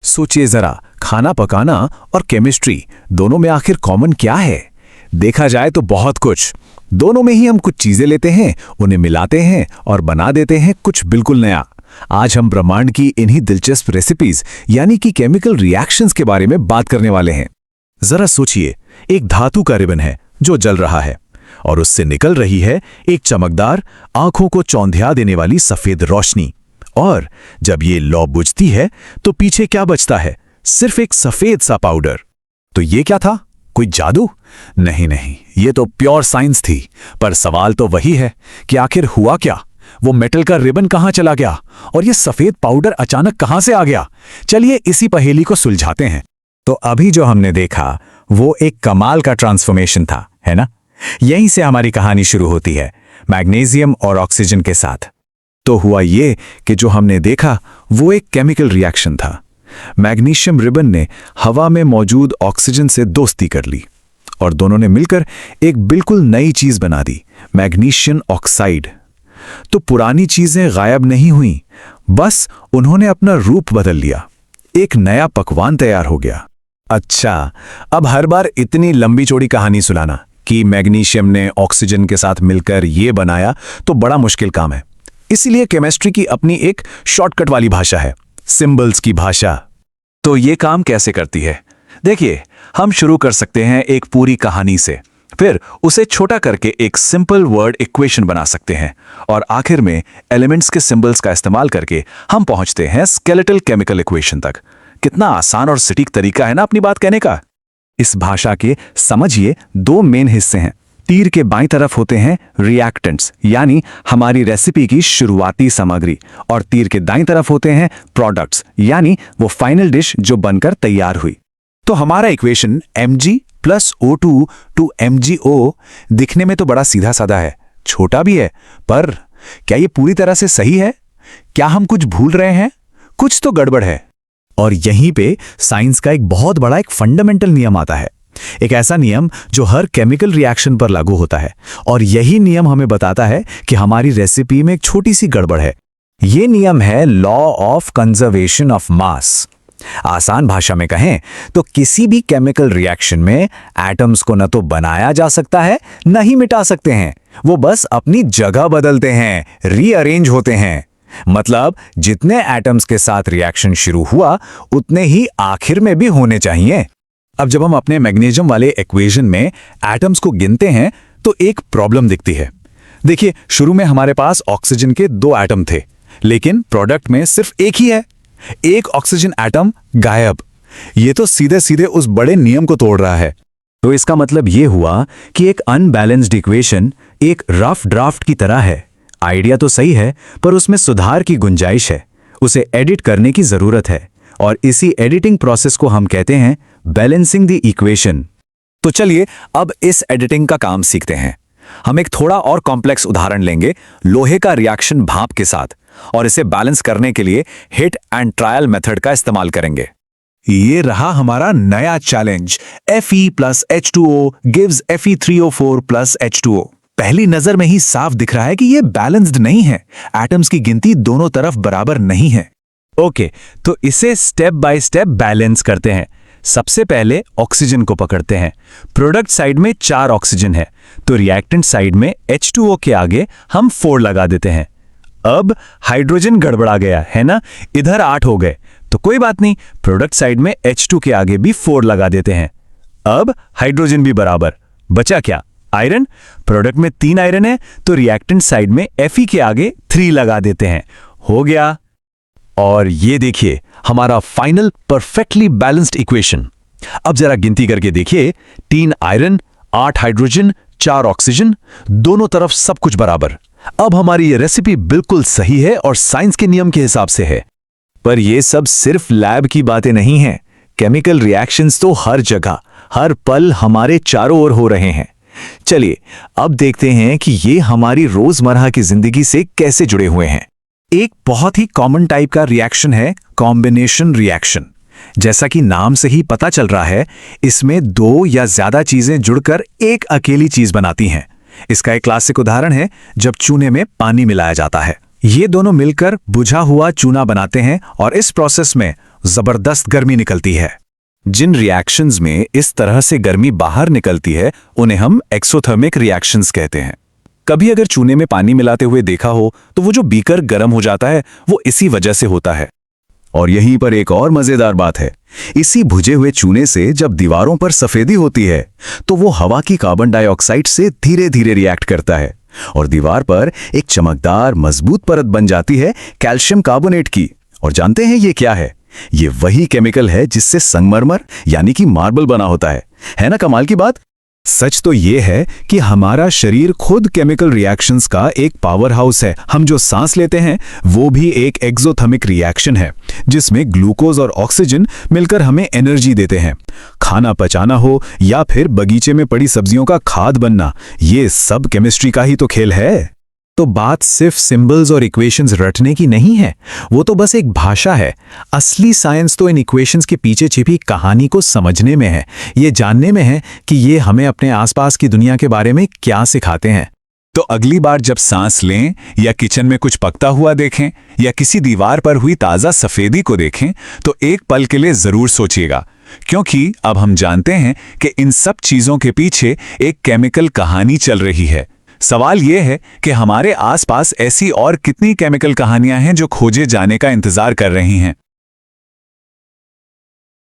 सोचिए जरा, खाना पकाना और केमिस्ट्री दोनों में आखिर कॉमन क्या है? देखा जाए तो बहुत कुछ। दोनों में ही हम कुछ चीजें लेते हैं, उन्हें मिलाते हैं और बना देते हैं कुछ बिल्कुल नया। आज हम ब्रह्मांड की इन्हीं दिलचस्प रेसिपीज यानी कि केमिकल रिएक्शंस के बारे में बात करने वाले हैं। जरा सोचिए, एक धातु का रिबन है जो जल रहा है और उससे निकल रही है एक चमकदार, आंखों को चौंधिया देने वाली सफेद रोशनी। और जब ये लौ बुझती है तो पीछे क्या बचता है? सिर्फ एक सफेद सा पाउडर। तो ये क्या था? कोई जादू? नहीं नहीं, ये तो प्योर साइंस थी। पर सवाल तो वही है कि आखिर हुआ क्या? वो मेटल का रिबन कहां चला गया और ये सफेद पाउडर अचानक कहां से आ गया? चलिए इसी पहेली को सुलझाते हैं। तो अभी जो हमने देखा वो एक कमाल का ट्रांसफॉर्मेशन था, है ना? यहीं से हमारी कहानी शुरू होती है, मैग्नीशियम और ऑक्सीजन के साथ। तो हुआ ये कि जो हमने देखा वो एक केमिकल रिएक्शन था। मैग्नीशियम रिबन ने हवा में मौजूद ऑक्सीजन से दोस्ती कर ली और दोनों ने मिलकर एक बिल्कुल नई चीज बना दी, मैग्नीशियम ऑक्साइड। तो पुरानी चीजें गायब नहीं हुई, बस उन्होंने अपना रूप बदल लिया। एक नया पकवान तैयार हो गया। अच्छा, अब हर बार इतनी लंबी चौड़ी कहानी सुनाना कि मैग्नीशियम ने ऑक्सीजन के साथ मिलकर ये बनाया तो बड़ा मुश्किल काम है। इसीलिए केमिस्ट्री की अपनी एक शॉर्टकट वाली भाषा है, सिंबल्स की भाषा। तो ये काम कैसे करती है? देखिए, हम शुरू कर सकते हैं एक पूरी कहानी से, फिर उसे छोटा करके एक सिंपल वर्ड इक्वेशन बना सकते हैं और आखिर में एलिमेंट्स के सिंबल्स का इस्तेमाल करके हम पहुंचते हैं स्केलेटल केमिकल इक्वेशन तक। कितना आसान और सटीक तरीका है ना अपनी बात कहने का। इस भाषा के समझिए दो मेन हिस्से हैं। तीर के बाईं तरफ होते हैं रिएक्टेंट्स यानी हमारी रेसिपी की शुरुआती सामग्री, और तीर के दाईं तरफ होते हैं प्रोडक्ट्स यानी वो फाइनल डिश जो बनकर तैयार हुई। तो हमारा equation Mg + O2 to MgO दिखने में तो बड़ा सीधा साधा है, छोटा भी है, पर क्या ये पूरी तरह से सही है? क्या हम कुछ भूल रहे हैं? कुछ तो गड़बड़ है। और यहीं पे साइंस का एक बहुत बड़ा एक फंडामेंटल नियम आता है, एक ऐसा नियम जो हर केमिकल रिएक्शन पर लागू होता है। और यही नियम हमें बताता है कि हमारी रेसिपी में एक छोटी सी गड़बड़ है। ये नियम है law of conservation of mass. आसान भाषा में कहें तो किसी भी केमिकल रिएक्शन में एटम्स को न तो बनाया जा सकता है न ही मिटा सकते हैं, वो बस अपनी जगह बदलते हैं, रीअरेंज होते हैं। मतलब जितने एटम्स के साथ रिएक्शन शुरू हुआ उतने ही आखिर में भी होने चाहिए। अब जब हम अपने मैग्नीशियम वाले इक्वेशन में एटम्स को गिनते हैं तो एक प्रॉब्लम दिखती है। देखिए, शुरू में हमारे पास ऑक्सीजन के 2 एटम थे, लेकिन प्रोडक्ट में सिर्फ एक ही है। एक ऑक्सीजन एटम गायब। ये तो सीधे सीधे उस बड़े नियम को तोड़ रहा है। तो इसका मतलब ये हुआ कि एक अनबैलेंस्ड इक्वेशन एक रफ ड्राफ्ट की तरह है। आइडिया तो सही है, पर उसमें सुधार की गुंजाइश है, उसे एडिट करने की जरूरत है, और इसी एडिटिंग प्रोसेस को हम कहते हैं बैलेंसिंग द इक्वेशन। तो चलिए अब इस एडिटिंग का काम सीखते हैं। हम एक थोड़ा और कॉम्प्लेक्स उदाहरण लेंगे, लोहे का रिएक्शन भाप के साथ, और इसे बैलेंस करने के लिए हिट एंड ट्रायल मेथड का इस्तेमाल करेंगे। ये रहा हमारा नया challenge, Fe + H2O gives Fe3O4 + H2O। पहली नजर में ही साफ दिख रहा है कि ये बैलेंस्ड नहीं है, एटम्स की गिनती दोनों तरफ बराबर नहीं है। ओके, तो इसे स्टेप बाय स्टेप बैलेंस करते हैं। सबसे पहले ऑक्सीजन को पकड़ते हैं। प्रोडक्ट साइड में 4 ऑक्सीजन है, तो रिएक्टेंट साइड में H2O के आगे हम 4 लगा देते हैं। अब हाइड्रोजन गड़बड़ा गया है ना, इधर 8 हो गए, तो कोई बात नहीं, प्रोडक्ट साइड में H2 के आगे भी 4 लगा देते हैं। अब हाइड्रोजन भी बराबर, बचा क्या? आयरन। प्रोडक्ट में 3 आयरन है, तो रिएक्टेंट साइड में Fe के आगे 3 लगा देते हैं। हो गया। और ये देखिए हमारा फाइनल परफेक्टली बैलेंस्ड इक्वेशन। अब जरा गिनती करके देखिए, 3 आयरन, 8 हाइड्रोजन, 4 ऑक्सीजन, दोनों तरफ सब कुछ बराबर। अब हमारी ये रेसिपी बिल्कुल सही है और साइंस के नियम के हिसाब से है। पर ये सब सिर्फ लैब की बातें नहीं हैं। केमिकल रिएक्शंस तो हर जगह, हर पल हमारे चारों ओर हो रहे हैं। चलिए अब देखते हैं कि ये हमारी रोजमर्रा की जिंदगी से कैसे जुड़े हुए हैं। एक बहुत ही कॉमन टाइप का रिएक्शन है कॉम्बिनेशन रिएक्शन। जैसा कि नाम से ही पता चल रहा है, इसमें 2 या ज्यादा चीजें जुड़कर एक अकेली चीज बनाती हैं। इसका एक क्लासिक उदाहरण है जब चूने में पानी मिलाया जाता है। ये दोनों मिलकर बुझा हुआ चूना बनाते हैं और इस प्रोसेस में जबरदस्त गर्मी निकलती है। जिन रिएक्शंस में इस तरह से गर्मी बाहर निकलती है उन्हें हम एक्सोथर्मिक रिएक्शंस कहते हैं। कभी अगर चूने में पानी मिलाते हुए देखा हो तो वो जो बीकर गर्म हो जाता है वो इसी वजह से होता है। और यहीं पर एक और मजेदार बात है, इसी भुजे हुए चूने से जब दीवारों पर सफेदी होती है तो वो हवा की कार्बन डाइऑक्साइड से धीरे धीरे रिएक्ट करता है और दीवार पर एक चमकदार मजबूत परत बन जाती है कैल्शियम कार्बोनेट की। और जानते हैं ये क्या है? ये वही केमिकल है जिससे संगमरमर यानी कि मार्बल बना होता है ना कमाल की बात? सच तो ये है कि हमारा शरीर खुद केमिकल रिएक्शंस का एक पावर हाउस है। हम जो सांस लेते हैं वो भी एक एक्सोथर्मिक रिएक्शन है जिसमें ग्लूकोज और ऑक्सीजन मिलकर हमें एनर्जी देते हैं। खाना पचाना हो या फिर बगीचे में पड़ी सब्जियों का खाद बनना, ये सब केमिस्ट्री का ही तो खेल है। तो बात सिर्फ सिंबल्स और इक्वेशंस रटने की नहीं है, वो तो बस एक भाषा है। असली साइंस तो इन इक्वेशंस के पीछे छिपी कहानी को समझने में है, ये जानने में है कि ये हमें अपने आसपास की दुनिया के बारे में क्या सिखाते हैं। तो अगली बार जब सांस लें या किचन में कुछ पकता हुआ देखें या किसी दीवार पर हुई ताज़ा सफेदी को देखें तो एक पल के लिए जरूर सोचिएगा, क्योंकि अब हम जानते हैं कि इन सब चीज़ों के पीछे एक केमिकल कहानी चल रही है। सवाल यह है कि हमारे आसपास ऐसी और कितनी केमिकल कहानियां हैं जो खोजे जाने का इंतजार कर रही हैं।